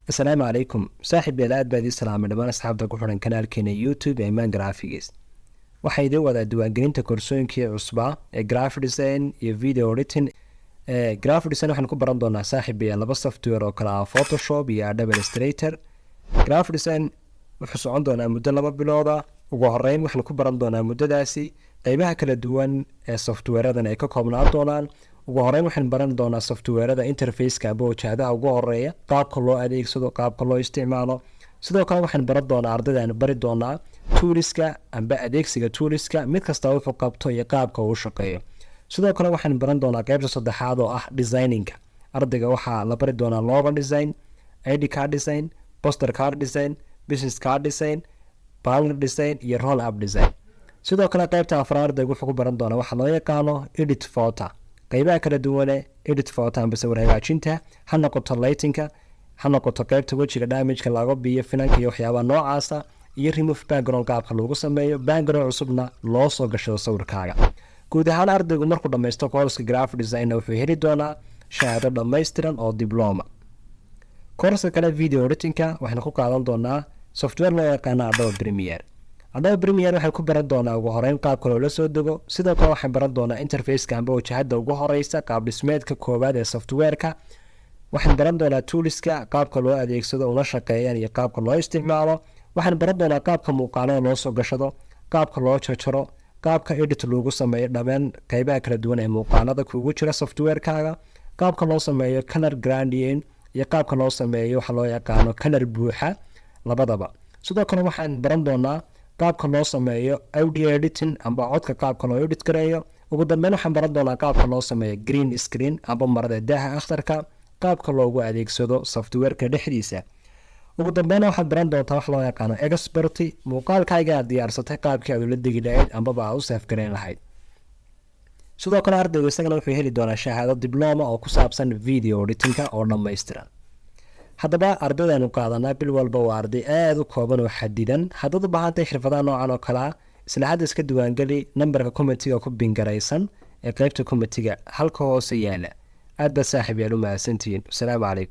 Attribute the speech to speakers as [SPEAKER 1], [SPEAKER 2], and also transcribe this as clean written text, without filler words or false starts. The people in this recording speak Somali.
[SPEAKER 1] السلام عليكم صاحب بلاد بادي السلام دمان asxaabta ku xiran kanaalkeena YouTube ee Maan Graphics waxay idin wada diiwaangelinta koorsooyinkii cusba ee graphic design iyo video editing graphic design waxaan ku baran doonaa saaxiib laba software oo kala ah Photoshop iyo Adobe Illustrator graphic design wuxuu socon doonaa muddo 2 bilood ugu horeyn waxaan ku baran doonaa muddadaasi qaybaha kala duwan ee softwareadan ay ka koobnaan doonaan ugu horeyn waxaan baran doonaa softwareada interface-ka ama wajahadaha ugu horeeya qaabka loo adeegsado qaabka loo isticmaalo sidoo kale waxaan baran doonaa ardayda bari doonaa toolska amba adeegsiga toolska mid kasta wuxuu qabto iyo qaabka uu shaqeeyo sidoo kale waxaan baran doonaa qaybta saddexaad oo ah designing-ka ardayga waxaa la bari doonaa logo design ID card design poster card design business card design banner design iyo roll up design sidoo kale qaybta afraad ardayga wuxuu ku baran doonaa waxa loo yaqaano edit photo qaybaha kala duwan edit photo amba sawir hagaajinta ha noqoto lighting-ka ha noqoto qaybta wejiga damage-ka laga biyo finanka iyo waxyaabaha noocaasa iyo remove background qaabka lagu sameeyo background cusubna loo soo gashado sawirkaaga guud ahaan ardaygu markuu dhammaysto course graphic design wuxuu heli doonaa shahaado dhammaystiran oo diploma course kale video editing-ka waxaan ku qaadan doonaa software loo yaqaan Adobe Premiere waxay ku baran doonaa ugu horeyn qaabka loo soo dego sidoo kale waxaan baran doonaa interface-ka amba wajahada ugu horeysa qaab dhismeedka koowaad ee software-ka waxaan baran doonaa toolska qaabka loo adeegsado una shaqeeyaan iyo qaabka loo isticmaalo waxaan baran doonaa qaabka muuqaalada loo soo gashado qaabka loo jarjaro qaabka edit lagu sameeyo dhammaan qaybaha kala duwan ee muuqaalada kugu jira software-kaaga qaabka loo sameeyo color gradient iyo qaabka loo sameeyo waxa loo yaqaano color buuxa labadaba sidoo kale waxaan baran doonaa qaabka loo sameeyo audio editing amba codka qaabka loo edit gareeyo ugu dambeyn waxaan baran doonaa qaabka loo sameeyo green screen amba marada daaha akhtarka qaabka loogu adeegsado software-ka dhexdiisa ugu dambeyn waxaad baran doontaa wax loo yaqaano expert muuqaalkaaga aad diyaarsatay qaabkii aad ula degi lahayd ambaba aad u save gareyn lahayd sidoo kale ardaygu isagana wuxuu heli doonaa shahaado diploma oo ku saabsan video editing-ka oo dhammaystiran haddaba ardaydaanu qaadanaa bil walba waa arday aada u kooban oo xadidan haddaad u baahantahay xirfadaha noocan oo kale ah isla hadda iska diiwaangeli nambarka committeega ku bingaraysan ee qaybta committeega halka hoose yaala aad baa saaxiib yaal u mahadsantihiin wasalaamu calaykum